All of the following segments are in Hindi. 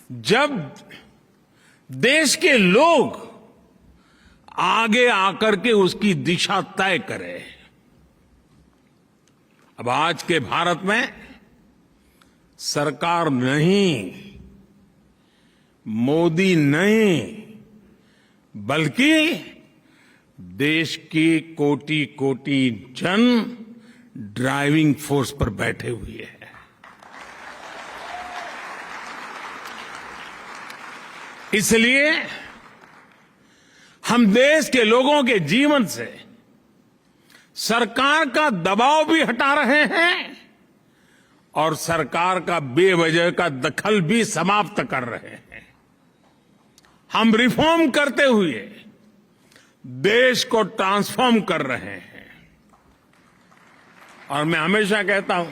जब देश के लोग आगे आकर के उसकी दिशा तय करें। अब आज के भारत में सरकार नहीं, मोदी नहीं, बल्कि देश की कोटि कोटि जन ड्राइविंग फोर्स पर बैठे हुए हैं। इसलिए हम देश के लोगों के जीवन से सरकार का दबाव भी हटा रहे हैं और सरकार का बेवजह का दखल भी समाप्त कर रहे हैं। हम रिफॉर्म करते हुए देश को ट्रांसफॉर्म कर रहे हैं। और मैं हमेशा कहता हूं,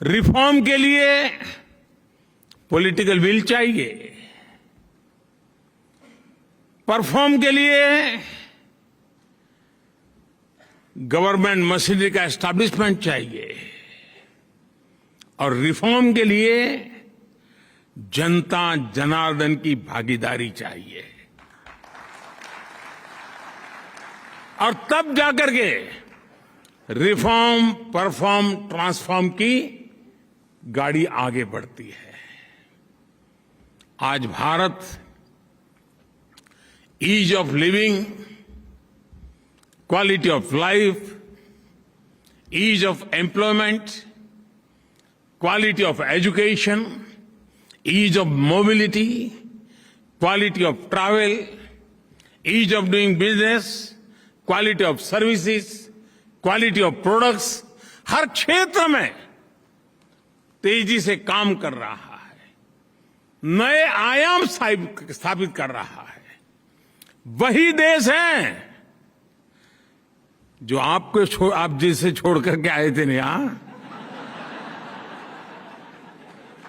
रिफॉर्म के लिए पॉलिटिकल विल चाहिए, परफॉर्म के लिए गवर्नमेंट मशीनरी का एस्टैब्लिशमेंट चाहिए और रिफॉर्म के लिए जनता जनार्दन की भागीदारी चाहिए। और तब जाकर के रिफॉर्म, परफॉर्म, ट्रांसफॉर्म की गाड़ी आगे बढ़ती है। आज Bharat ease of living, quality of life, ease of employment, quality of education, ease of mobility, quality of travel, ease of doing business, quality of services, quality of products, हर क्षेत्र में तेजी से काम कर रहा है, नए आयाम स्थापित कर रहा है। वही देश है जो आप जिसे छोड़ करके आए थे ना, यहां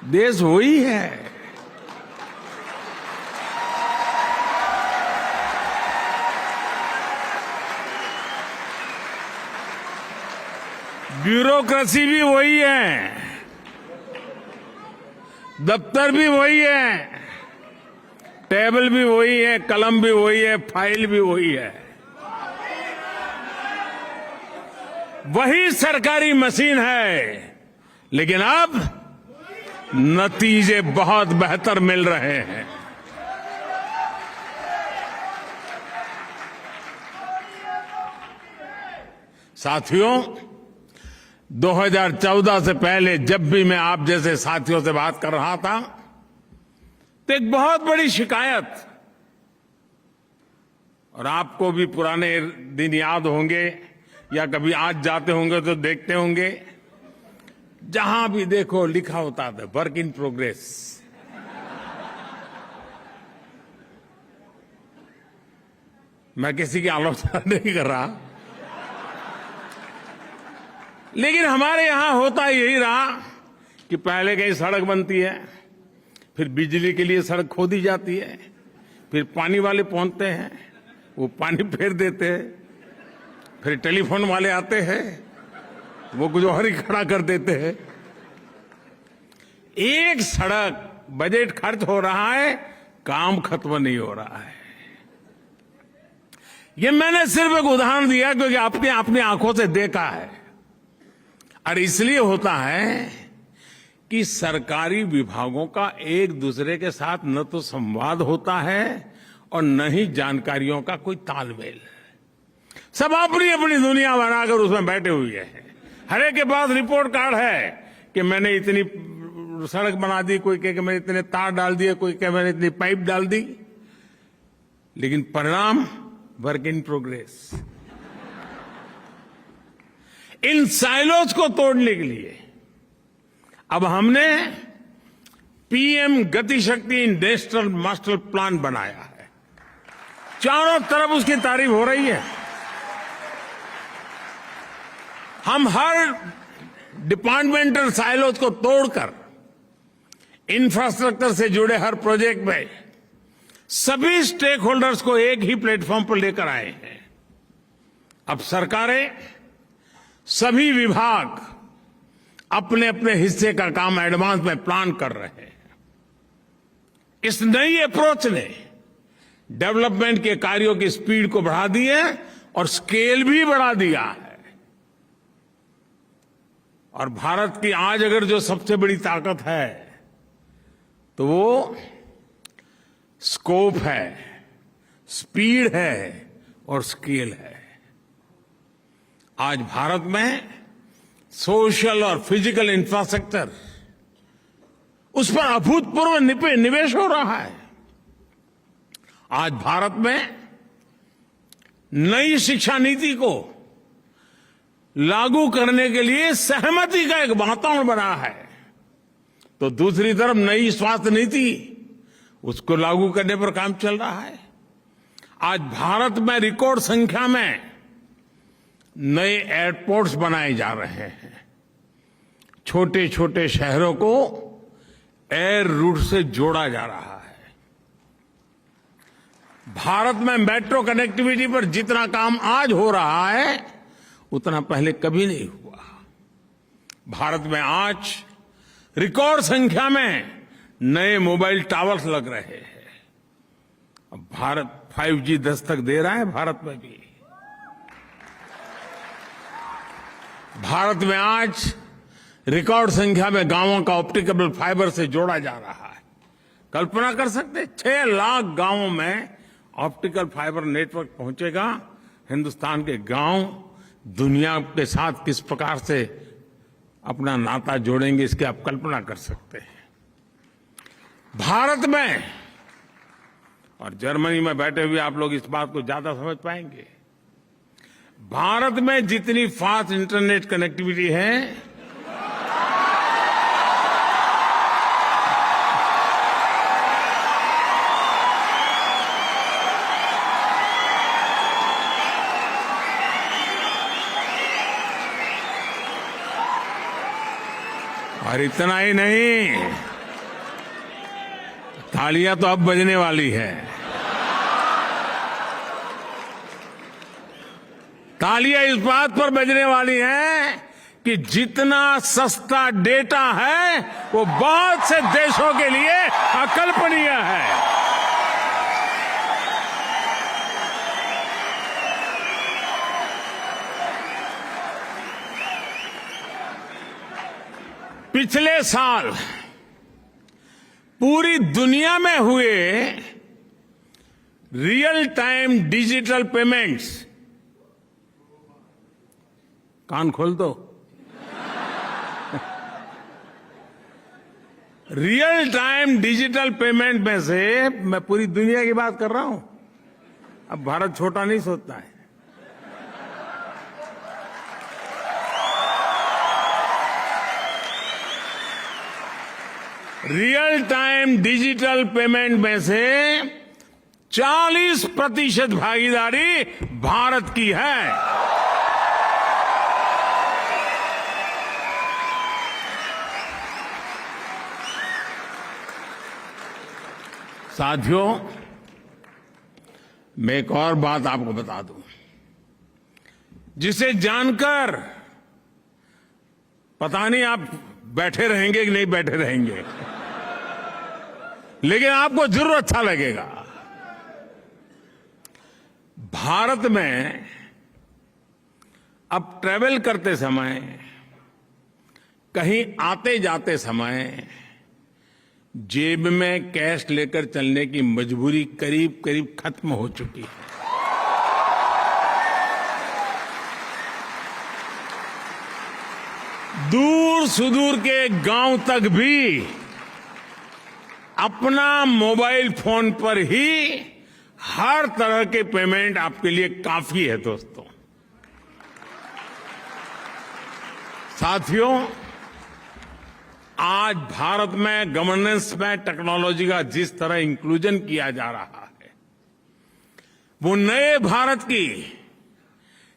देश वही है। ब्यूरोक्रेसी भी वही है, दफ्तर भी वही है, टेबल भी वही है, कलम भी वही है, फाइल भी वही है। वही सरकारी मशीन है, लेकिन अब नतीजे बहुत बेहतर मिल रहे हैं। साथियों, 2014 से पहले जब भी मैं आप जैसे साथियों से बात कर रहा था तो एक बहुत बड़ी शिकायत, और आपको भी पुराने दिन याद होंगे या कभी आज जाते होंगे तो देखते होंगे, जहां भी देखो लिखा होता था वर्क इन प्रोग्रेस। मैं किसी की आलोचना नहीं कर रहा, लेकिन हमारे यहां होता यही रहा कि पहले कहीं सड़क बनती है, फिर बिजली के लिए सड़क खोदी जाती है, फिर पानी वाले पहुंचते हैं, वो पानी फेर देते हैं, फिर टेलीफोन वाले आते हैं, वो कुछ और ही खड़ा कर देते हैं। एक सड़क बजट खर्च हो रहा है, काम खत्म नहीं हो रहा है। ये मैंने सिर्फ एक उदाहरण दिया क्योंकि आपने अपनी आंखों से देखा है। और इसलिए होता है कि सरकारी विभागों का एक दूसरे के साथ न तो संवाद होता है और न ही जानकारियों का कोई तालमेल। सब अपनी अपनी दुनिया बनाकर उसमें बैठे हुए हैं। हर एक के पास रिपोर्ट कार्ड है कि मैंने इतनी सड़क बना दी, कोई कहे कि मैंने इतने तार डाल दिए, कोई कहे मैंने इतनी पाइप डाल दी, लेकिन परिणाम work in progress. In silos को तोड़ने के लिए अब हमने पीएम गति शक्ति नेशनल मास्टर प्लान बनाया है। चारों तरफ उसकी तारीफ हो रही है। हम हर डिपार्टमेंटल साइलोज को तोड़कर इंफ्रास्ट्रक्चर से जुड़े हर प्रोजेक्ट में सभी स्टेक होल्डर्स को एक ही प्लेटफॉर्म पर लेकर आए हैं। अब सरकारें, सभी विभाग अपने अपने हिस्से का काम एडवांस में प्लान कर रहे हैं। इस नई अप्रोच ने डेवलपमेंट के कार्यों की स्पीड को बढ़ा दी है और स्केल भी बढ़ा दिया है। और भारत की आज अगर जो सबसे बड़ी ताकत है तो वो स्कोप है, स्पीड है और स्केल है। आज भारत में सोशल और फिजिकल इंफ्रास्ट्रक्चर, उस पर अभूतपूर्व निवेश हो रहा है। आज भारत में नई शिक्षा नीति को लागू करने के लिए सहमति का एक वातावरण बना है, तो दूसरी तरफ नई स्वास्थ्य नीति, उसको लागू करने पर काम चल रहा है। आज भारत में रिकॉर्ड संख्या में नए एयरपोर्ट्स बनाए जा रहे हैं। छोटे छोटे शहरों को एयर रूट से जोड़ा जा रहा है। भारत में मेट्रो कनेक्टिविटी पर जितना काम आज हो रहा है उतना पहले कभी नहीं हुआ। भारत में आज रिकॉर्ड संख्या में नए मोबाइल टावर्स लग रहे हैं। अब भारत 5G दस्तक दे रहा है। भारत में भी, भारत में आज रिकॉर्ड संख्या में गांवों का ऑप्टिकल फाइबर से जोड़ा जा रहा है। कल्पना कर सकते 6 लाख गांवों में ऑप्टिकल फाइबर नेटवर्क पहुंचेगा। हिंदुस्तान के गांव दुनिया के साथ किस प्रकार से अपना नाता जोड़ेंगे, इसकी आप कल्पना कर सकते हैं। भारत में, और जर्मनी में बैठे हुए आप लोग इस बात को ज्यादा समझ पाएंगे, भारत में जितनी फास्ट इंटरनेट कनेक्टिविटी है, और इतना ही नहीं, तालियां तो अब बजने वाली है। तालियां इस बात पर बजने वाली हैं कि जितना सस्ता डेटा है वो बहुत से देशों के लिए अकल्पनीय है। पिछले साल पूरी दुनिया में हुए रियल टाइम डिजिटल पेमेंट्स, कान खोल दो, रियल टाइम डिजिटल पेमेंट में से मैं पूरी दुनिया की बात कर रहा हूं। अब भारत छोटा नहीं सोचता है। रियल टाइम डिजिटल पेमेंट में से 40% भागीदारी भारत की है। साथियों, मैं एक और बात आपको बता दूं, जिसे जानकर पता नहीं आप बैठे रहेंगे कि नहीं बैठे रहेंगे, लेकिन आपको जरूर अच्छा लगेगा। भारत में अब ट्रैवल करते समय, कहीं आते जाते समय जेब में कैश लेकर चलने की मजबूरी करीब करीब खत्म हो चुकी है। दूर सुदूर के गांव तक भी अपना मोबाइल फोन पर ही हर तरह के पेमेंट आपके लिए काफी है। दोस्तों, साथियों, आज भारत में गवर्नेंस में टेक्नोलॉजी का जिस तरह इंक्लूजन किया जा रहा है, वो नए भारत की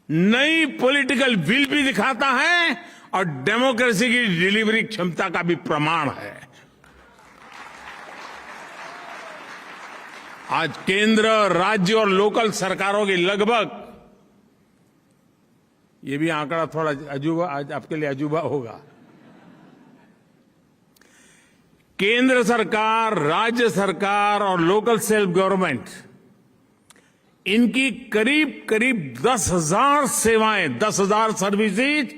नई पॉलिटिकल विल भी दिखाता है और डेमोक्रेसी की डिलीवरी क्षमता का भी प्रमाण है। आज केंद्र, राज्य और लोकल सरकारों की लगभग, ये भी आंकड़ा थोड़ा अजूबा, आज आपके लिए अजूबा होगा, केंद्र सरकार, राज्य सरकार और लोकल सेल्फ गवर्नमेंट, इनकी करीब करीब 10,000 सेवाएं, 10,000 सर्विसेज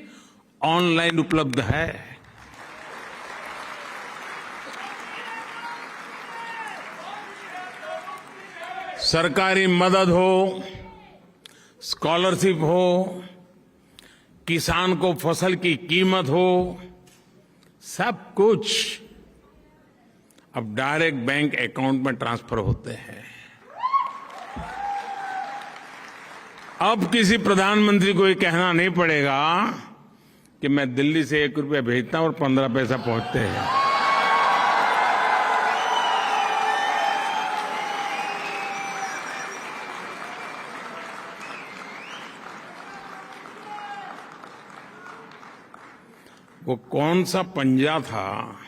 ऑनलाइन उपलब्ध है। सरकारी मदद हो, स्कॉलरशिप हो, किसान को फसल की कीमत हो, सब कुछ अब डायरेक्ट बैंक अकाउंट में ट्रांसफर होते हैं। अब किसी प्रधानमंत्री को ये कहना नहीं पड़ेगा कि मैं दिल्ली से 1 रुपया भेजता हूं और 15 पैसा पहुंचते हैं। वो कौन सा पंजा था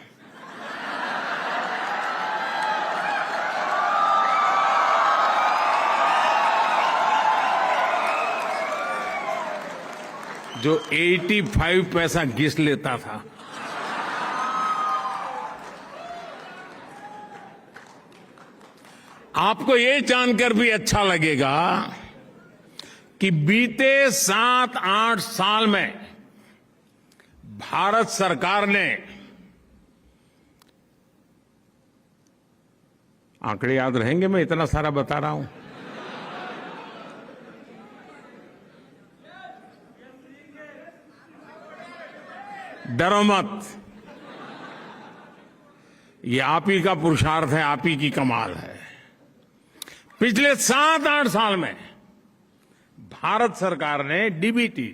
जो 85 पैसा घिस लेता था? आपको ये जानकर भी अच्छा लगेगा कि बीते 7-8 साल में भारत सरकार ने, आंकड़े याद रहेंगे मैं इतना सारा बता रहा हूं, डरो मत, ये आप ही का पुरुषार्थ है, आप ही की कमाल है। पिछले 7-8 साल में भारत सरकार ने डीबीटी,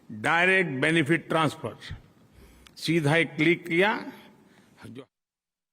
डायरेक्ट बेनिफिट ट्रांसफर, सीधा एक क्लिक किया, जो